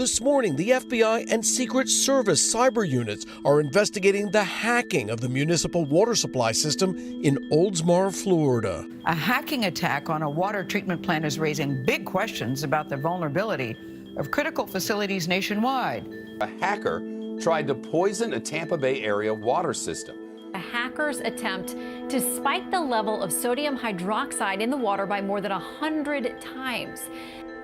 This morning, the FBI and Secret Service cyber units are investigating the hacking of the municipal water supply system in Oldsmar, Florida. A hacking attack on a water treatment plant is raising big questions about the vulnerability of critical facilities nationwide. A hacker tried to poison a Tampa Bay area water system. A hacker's attempt to spike the level of sodium hydroxide in the water by more than 100 times.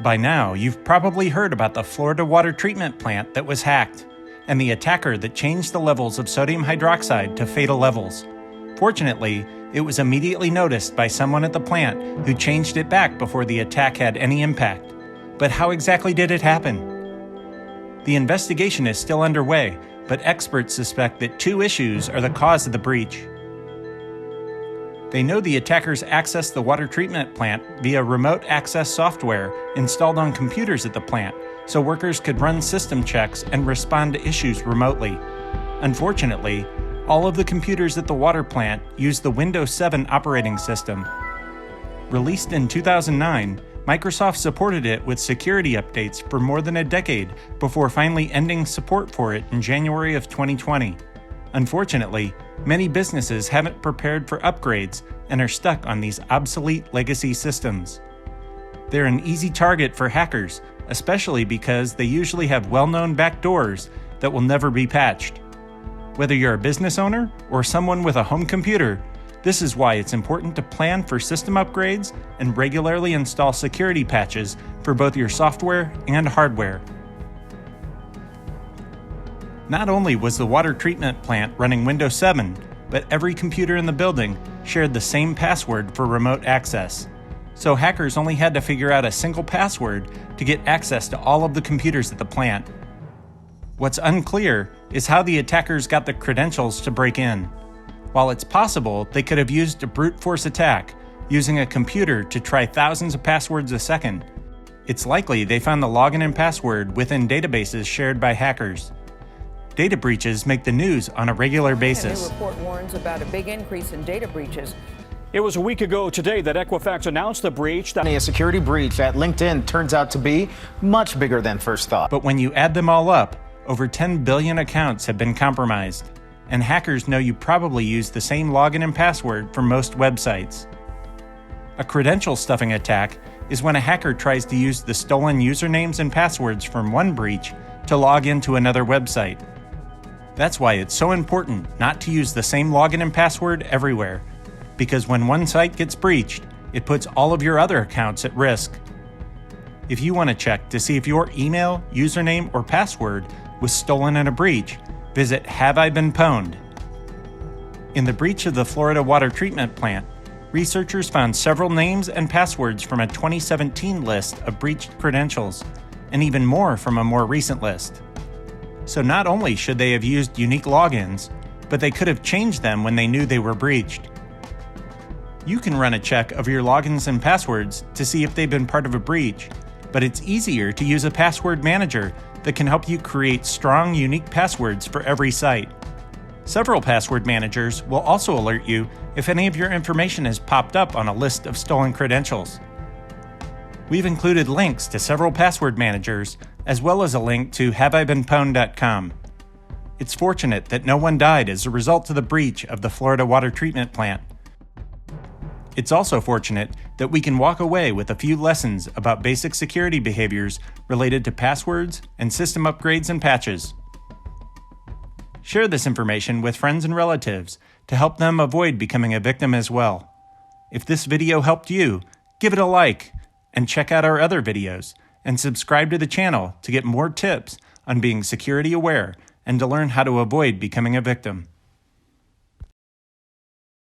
By now, you've probably heard about the Florida water treatment plant that was hacked, and the attacker that changed the levels of sodium hydroxide to fatal levels. Fortunately, it was immediately noticed by someone at the plant who changed it back before the attack had any impact. But how exactly did it happen? The investigation is still underway, but experts suspect that two issues are the cause of the breach. They know the attackers accessed the water treatment plant via remote access software installed on computers at the plant, so workers could run system checks and respond to issues remotely. Unfortunately, all of the computers at the water plant use the Windows 7 operating system. Released in 2009, Microsoft supported it with security updates for more than a decade before finally ending support for it in January of 2020. Unfortunately, many businesses haven't prepared for upgrades and are stuck on these obsolete legacy systems. They're an easy target for hackers, especially because they usually have well-known backdoors that will never be patched. Whether you're a business owner or someone with a home computer, this is why it's important to plan for system upgrades and regularly install security patches for both your software and hardware. Not only was the water treatment plant running Windows 7, but every computer in the building shared the same password for remote access. So hackers only had to figure out a single password to get access to all of the computers at the plant. What's unclear is how the attackers got the credentials to break in. While it's possible they could have used a brute force attack, using a computer to try thousands of passwords a second, it's likely they found the login and password within databases shared by hackers. Data breaches make the news on a regular basis. A new report warns about a big increase in data breaches. It was a week ago today that Equifax announced the breach. A security breach at LinkedIn turns out to be much bigger than first thought. But when you add them all up, over 10 billion accounts have been compromised, and hackers know you probably use the same login and password for most websites. A credential stuffing attack is when a hacker tries to use the stolen usernames and passwords from one breach to log into another website. That's why it's so important not to use the same login and password everywhere, because when one site gets breached, it puts all of your other accounts at risk. If you want to check to see if your email, username, or password was stolen in a breach, visit Have I Been Pwned? In the breach of the Florida water treatment plant, researchers found several names and passwords from a 2017 list of breached credentials, and even more from a more recent list. So not only should they have used unique logins, but they could have changed them when they knew they were breached. You can run a check of your logins and passwords to see if they've been part of a breach, but it's easier to use a password manager that can help you create strong, unique passwords for every site. Several password managers will also alert you if any of your information has popped up on a list of stolen credentials. We've included links to several password managers, as well as a link to haveibeenpwned.com. It's fortunate that no one died as a result of the breach of the Florida water treatment plant. It's also fortunate that we can walk away with a few lessons about basic security behaviors related to passwords and system upgrades and patches. Share this information with friends and relatives to help them avoid becoming a victim as well. If this video helped you, give it a like, and check out our other videos, and subscribe to the channel to get more tips on being security aware and to learn how to avoid becoming a victim.